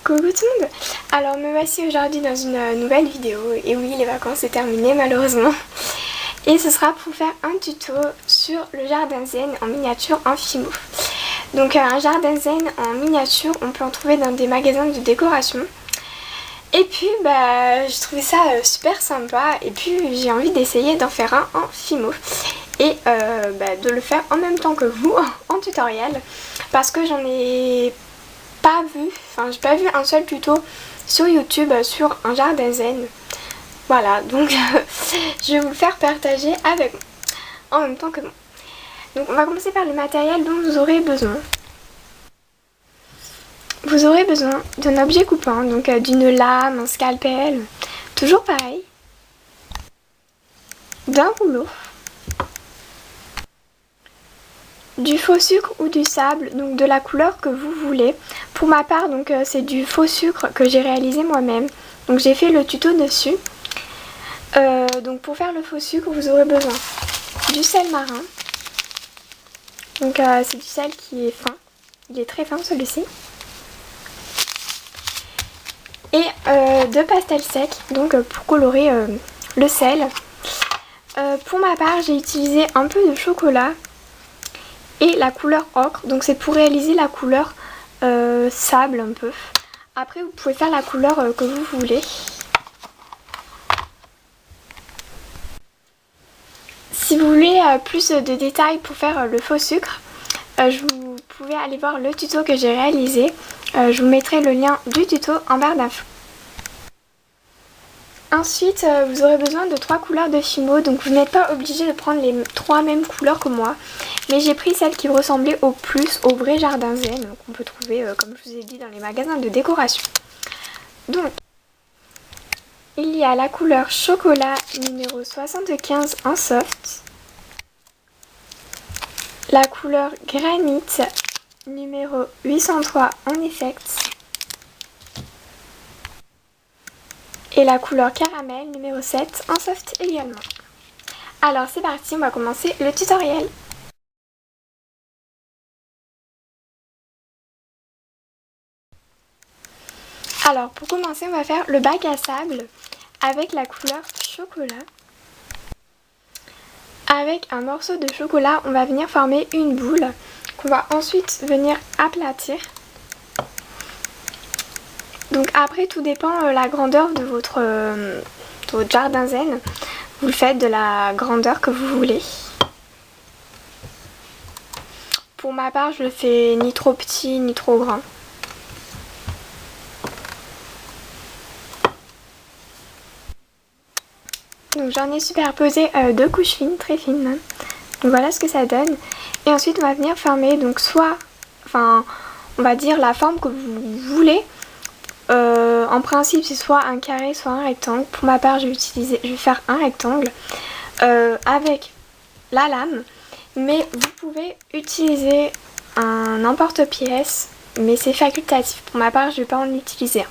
Coucou tout le monde. Alors me voici aujourd'hui dans une nouvelle vidéo. Et oui, les vacances c'est terminé malheureusement. Et ce sera pour faire un tuto sur le jardin zen en miniature en Fimo. Donc un jardin zen en miniature, on peut en trouver dans des magasins de décoration. Et puis je trouvais ça super sympa. Et puis j'ai envie d'essayer d'en faire un en Fimo. Et de le faire en même temps que vous en tutoriel. Parce que j'en ai pas vu, j'ai pas vu un seul tuto sur YouTube sur un jardin zen. Voilà, donc je vais vous le faire partager avec moi en même temps que moi. Donc on va commencer par le matériel dont vous aurez besoin. Vous aurez besoin d'un objet coupant, donc d'une lame, un scalpel, toujours pareil, d'un rouleau, du faux sucre ou du sable, donc de la couleur que vous voulez. Pour ma part, donc c'est du faux sucre que j'ai réalisé moi-même. Donc j'ai fait le tuto dessus. Donc pour faire le faux sucre, vous aurez besoin du sel marin. Donc c'est du sel qui est fin. Il est très fin celui-ci. Et de pastel sec, donc pour colorer le sel. Pour ma part, j'ai utilisé un peu de chocolat et la couleur ocre, donc c'est pour réaliser la couleur sable un peu. Après vous pouvez faire la couleur que vous voulez. Si vous voulez plus de détails pour faire le faux sucre, vous pouvez aller voir le tuto que j'ai réalisé. Je vous mettrai le lien du tuto en barre d'infos. Ensuite, vous aurez besoin de 3 couleurs de Fimo, donc vous n'êtes pas obligé de prendre les 3 mêmes couleurs que moi. Mais j'ai pris celle qui ressemblait au plus au vrai jardin zen, qu'on peut trouver, comme je vous ai dit, dans les magasins de décoration. Donc, il y a la couleur chocolat numéro 75 en soft, la couleur granit numéro 803 en effect, et la couleur caramel numéro 7 en soft également. Alors c'est parti, on va commencer le tutoriel. Alors pour commencer, on va faire le bac à sable avec la couleur chocolat. Avec un morceau de chocolat, on va venir former une boule qu'on va ensuite venir aplatir. Donc après, tout dépend la grandeur de votre jardin zen. Vous le faites de la grandeur que vous voulez. Pour ma part, je le fais ni trop petit ni trop grand. Donc j'en ai superposé 2 couches fines, très fines. Donc voilà ce que ça donne. Et ensuite on va venir former donc on va dire la forme que vous voulez. En principe c'est soit un carré soit un rectangle. Pour ma part je vais faire un rectangle avec la lame. Mais vous pouvez utiliser un emporte-pièce, mais c'est facultatif. Pour ma part je ne vais pas en utiliser un.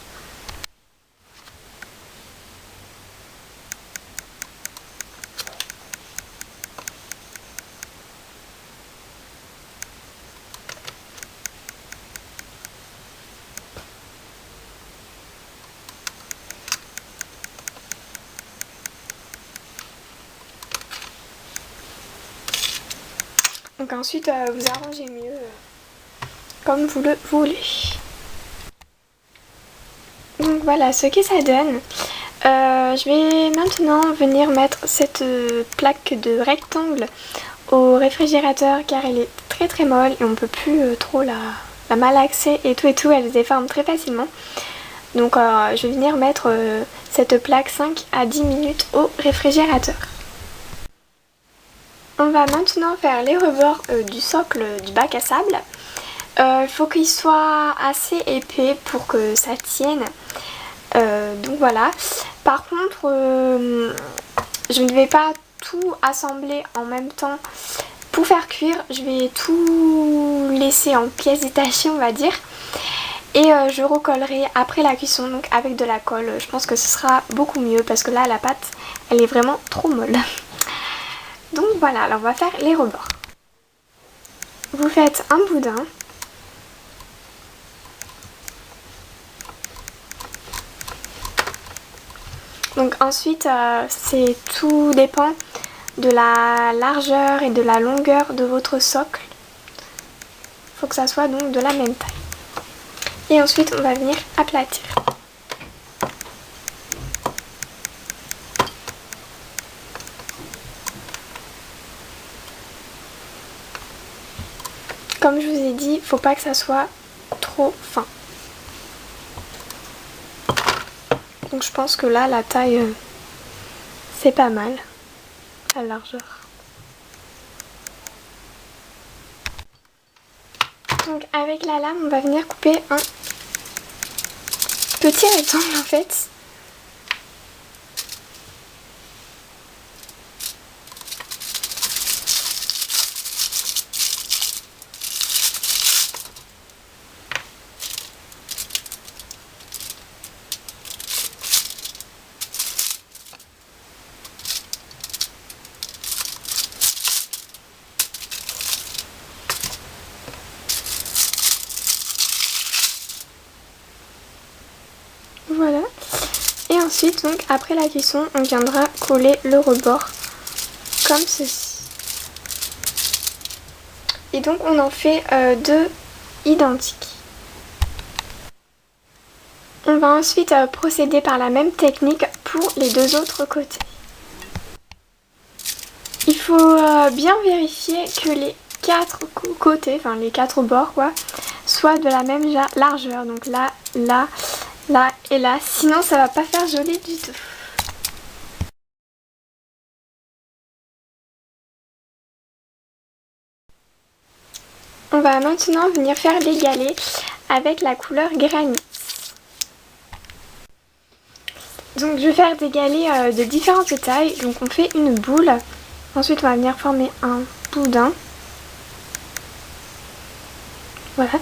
Donc ensuite vous arrangez mieux comme vous le voulez. Donc voilà ce que ça donne. Je vais maintenant venir mettre cette plaque de rectangle au réfrigérateur car elle est très très molle et on ne peut plus trop la malaxer et tout, elle se déforme très facilement. Donc je vais venir mettre cette plaque 5 à 10 minutes au réfrigérateur. On va maintenant faire les rebords du socle du bac à sable. Il faut qu'il soit assez épais pour que ça tienne. Donc voilà. Par contre, je ne vais pas tout assembler en même temps. Pour faire cuire, je vais tout laisser en pièces détachées, on va dire. Et je recollerai après la cuisson, donc avec de la colle. Je pense que ce sera beaucoup mieux parce que là, la pâte, elle est vraiment trop molle. Donc voilà, alors on va faire les rebords. Vous faites un boudin. Donc ensuite, tout dépend de la largeur et de la longueur de votre socle. Il faut que ça soit donc de la même taille. Et ensuite, on va venir aplatir. Comme je vous ai dit, il ne faut pas que ça soit trop fin. Donc je pense que là, la taille, c'est pas mal, la largeur. Donc avec la lame, on va venir couper un petit rectangle en fait. Voilà. Et ensuite, donc après la cuisson, on viendra coller le rebord comme ceci. Et donc on en fait deux identiques. On va ensuite procéder par la même technique pour les deux autres côtés. Il faut bien vérifier que les quatre côtés, enfin les quatre bords quoi, soient de la même largeur. Donc là, là, là et là. Sinon ça va pas faire joli du tout. On va maintenant venir faire les galets avec la couleur granit. Donc je vais faire des galets de différentes tailles. Donc on fait une boule. Ensuite on va venir former un boudin. Voilà.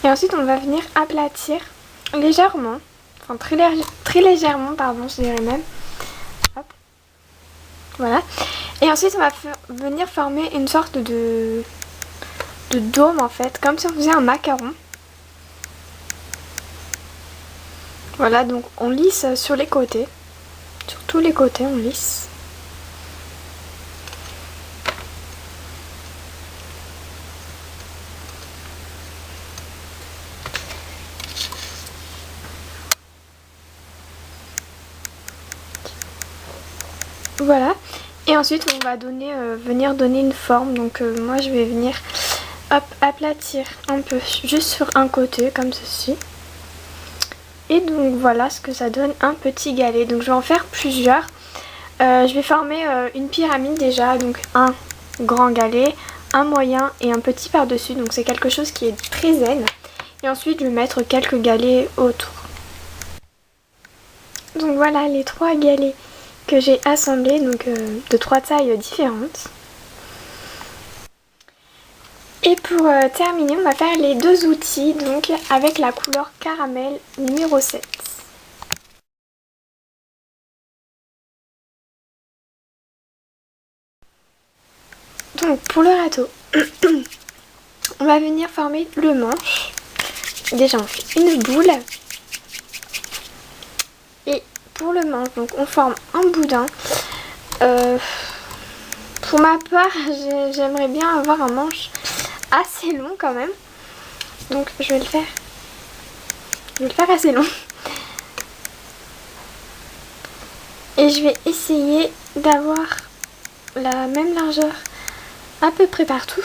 Et ensuite on va venir aplatir légèrement. Enfin très légèrement pardon je dirais même. Hop. Voilà. Et ensuite on va venir former une sorte de dôme en fait. Comme si on faisait un macaron. Voilà, donc on lisse sur les côtés. Sur tous les côtés, on lisse. Voilà. Et ensuite, on va venir donner une forme. Donc moi, je vais venir hop, aplatir un peu juste sur un côté, comme ceci. Et donc voilà ce que ça donne un petit galet. Donc je vais en faire plusieurs. Je vais former une pyramide déjà. Donc un grand galet, un moyen et un petit par-dessus. Donc c'est quelque chose qui est très zen. Et ensuite je vais mettre quelques galets autour. Donc voilà les trois galets que j'ai assemblés. Donc de trois tailles différentes. Et pour terminer, on va faire les deux outils donc avec la couleur caramel numéro 7. Donc pour le râteau, on va venir former le manche. Déjà on fait une boule. Et pour le manche, donc on forme un boudin. Pour ma part, j'aimerais bien avoir un manche assez long quand même. Donc je vais le faire. Je vais le faire assez long. Et je vais essayer d'avoir la même largeur à peu près partout.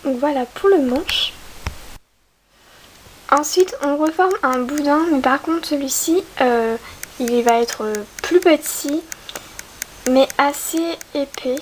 Donc voilà pour le manche. Ensuite on reforme un boudin, mais par contre celui-ci il va être plus petit mais assez épais.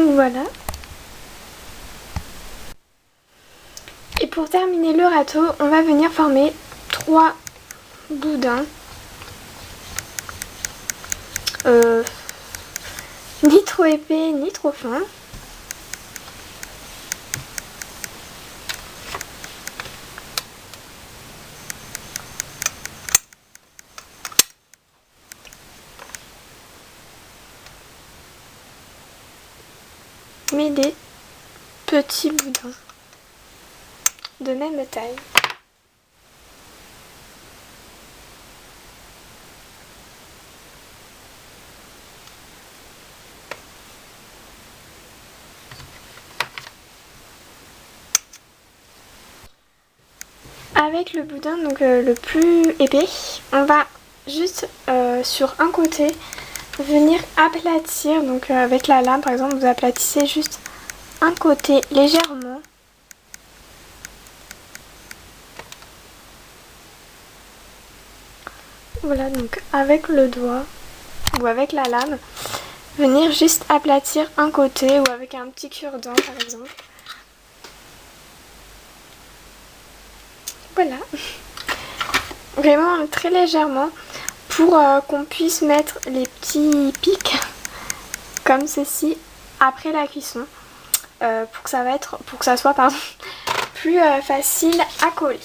Donc voilà. Et pour terminer le râteau, on va venir former 3 boudins. Ni trop épais, ni trop fin. Mais des petits boudins de même taille. Avec le boudin donc le plus épais, on va juste sur un côté venir aplatir, donc avec la lame par exemple vous aplatissez juste un côté légèrement. Voilà, donc avec le doigt ou avec la lame, venir juste aplatir un côté ou avec un petit cure-dent par exemple. Voilà, vraiment très légèrement pour qu'on puisse mettre les petits pics comme ceci après la cuisson pour que ça soit plus facile à coller.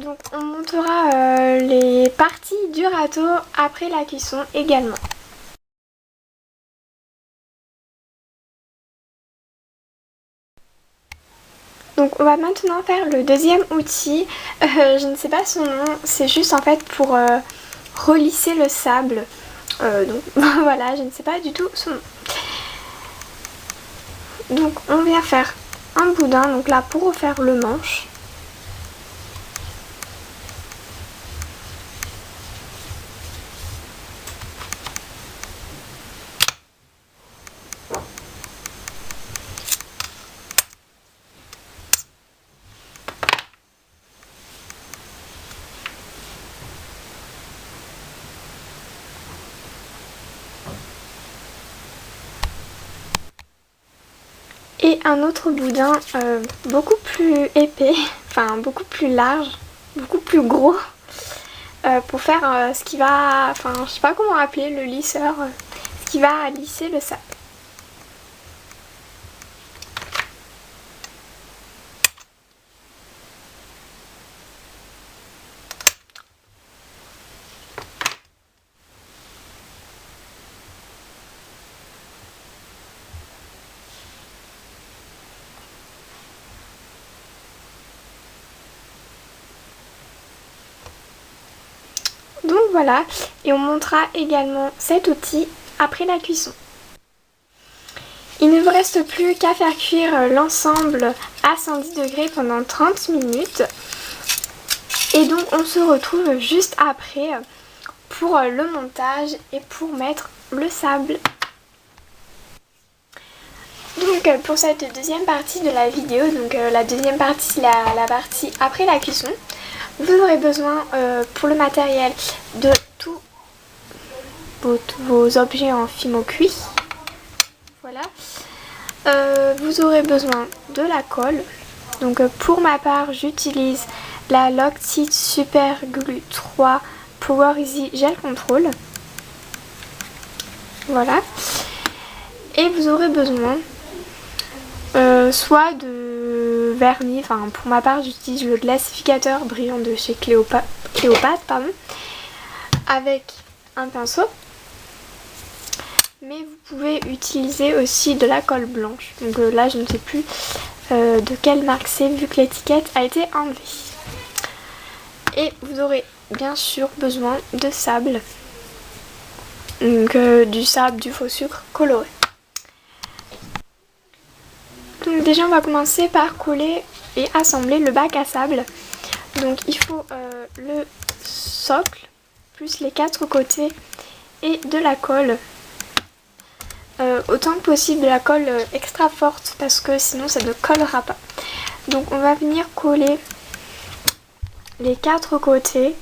Donc on montera les parties du râteau après la cuisson également. Donc on va maintenant faire le deuxième outil, je ne sais pas son nom, c'est juste en fait pour relisser le sable. Donc voilà, je ne sais pas du tout son nom. Donc on vient faire un boudin, donc là pour refaire le manche. Et un autre boudin beaucoup plus épais, enfin beaucoup plus large, beaucoup plus gros pour faire ce qui va, enfin je sais pas comment appeler le lisseur, ce qui va lisser le sable. Donc voilà, et on montrera également cet outil après la cuisson. Il ne vous reste plus qu'à faire cuire l'ensemble à 110 degrés pendant 30 minutes. Et donc on se retrouve juste après pour le montage et pour mettre le sable. Donc pour cette deuxième partie de la vidéo, donc la deuxième partie, la partie après la cuisson, vous aurez besoin pour le matériel de tous vos objets en fimo cuit. Voilà. Vous aurez besoin de la colle. Donc pour ma part, j'utilise la Loctite Super Glue 3 Power Easy Gel Control. Voilà. Et vous aurez besoin soit de vernis, enfin pour ma part j'utilise le glacificateur brillant de chez Cléopâtre, avec un pinceau. Mais vous pouvez utiliser aussi de la colle blanche. Donc là je ne sais plus de quelle marque c'est vu que l'étiquette a été enlevée. Et vous aurez bien sûr besoin de sable. Donc du sable, du faux sucre coloré. Donc déjà on va commencer par coller et assembler le bac à sable. Donc il faut le socle plus les 4 côtés et de la colle. Autant que possible de la colle extra forte parce que sinon ça ne collera pas. Donc on va venir coller les 4 côtés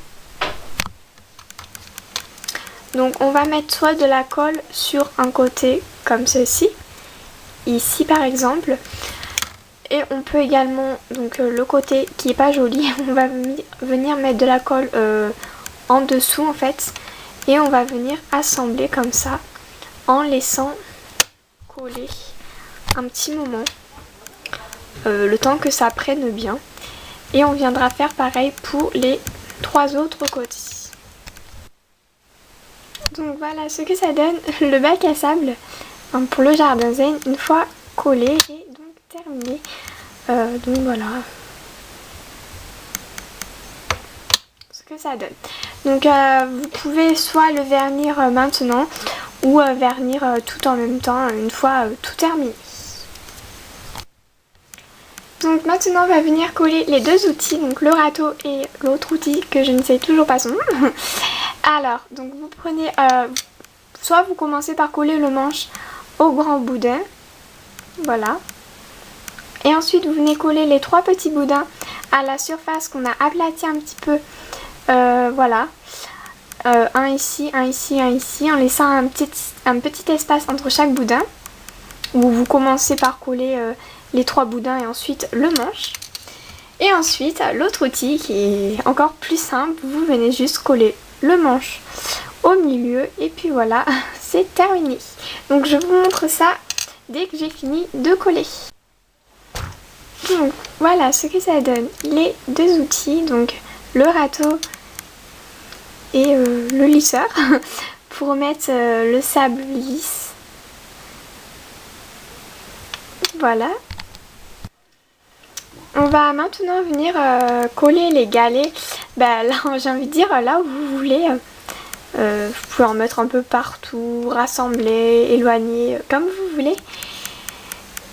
Donc on va mettre soit de la colle sur un côté comme ceci, ici par exemple. Et on peut également, donc le côté qui est pas joli, on va venir mettre de la colle en dessous en fait. Et on va venir assembler comme ça en laissant coller un petit moment. Le temps que ça prenne bien. Et on viendra faire pareil pour les 3 autres côtés. Donc voilà ce que ça donne, le bac à sable pour le jardin zen une fois collé et donc terminé. Donc voilà ce que ça donne. Donc vous pouvez soit le vernir maintenant ou vernir tout en même temps une fois tout terminé. Donc maintenant on va venir coller les deux outils, donc le râteau et l'autre outil que je ne sais toujours pas son nom. Alors, donc vous prenez, soit vous commencez par coller le manche au grand boudin, voilà. Et ensuite vous venez coller les 3 petits boudins à la surface qu'on a aplati un petit peu, voilà. Un ici, un ici, un ici, en laissant un petit espace entre chaque boudin. Où vous commencez par coller les 3 boudins et ensuite le manche. Et ensuite l'autre outil qui est encore plus simple, vous venez juste coller le manche au milieu et puis voilà, c'est terminé. Donc je vous montre ça dès que j'ai fini de coller. Donc voilà ce que ça donne, les deux outils, donc le râteau et le lisseur pour mettre le sable lisse. Voilà. On va maintenant venir coller les galets. Bah là j'ai envie de dire là où vous voulez. Vous pouvez en mettre un peu partout, rassembler, éloigner, comme vous voulez.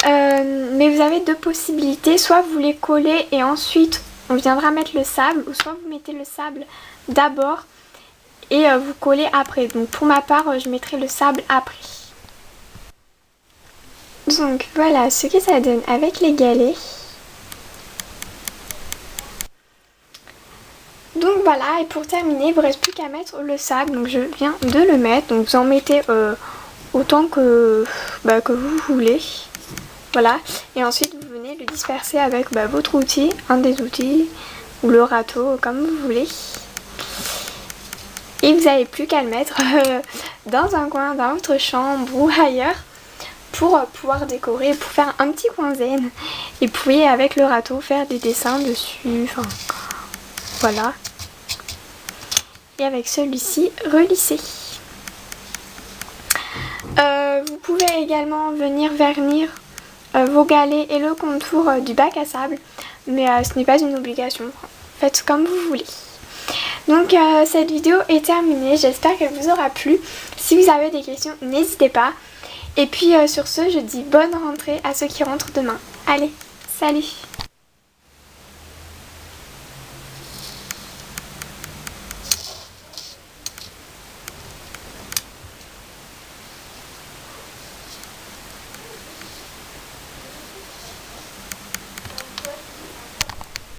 Mais vous avez 2 possibilités. Soit vous les collez et ensuite on viendra mettre le sable. Ou soit vous mettez le sable d'abord et vous collez après. Donc pour ma part je mettrai le sable après. Donc voilà ce que ça donne avec les galets. Donc voilà, et pour terminer, il ne vous reste plus qu'à mettre le sable. Donc je viens de le mettre. Donc vous en mettez autant que vous voulez. Voilà. Et ensuite vous venez le disperser avec votre outil, un des outils, ou le râteau, comme vous voulez. Et vous n'avez plus qu'à le mettre dans un coin dans votre chambre ou ailleurs. Pour pouvoir décorer, pour faire un petit coin zen. Et vous pouvez avec le râteau faire des dessins dessus, enfin voilà. Et avec celui-ci, relisser. Vous pouvez également venir vernir vos galets et le contour du bac à sable. Mais ce n'est pas une obligation, faites comme vous voulez. Donc cette vidéo est terminée, j'espère qu'elle vous aura plu. Si vous avez des questions, n'hésitez pas. Et puis sur ce, je dis bonne rentrée à ceux qui rentrent demain. Allez, salut!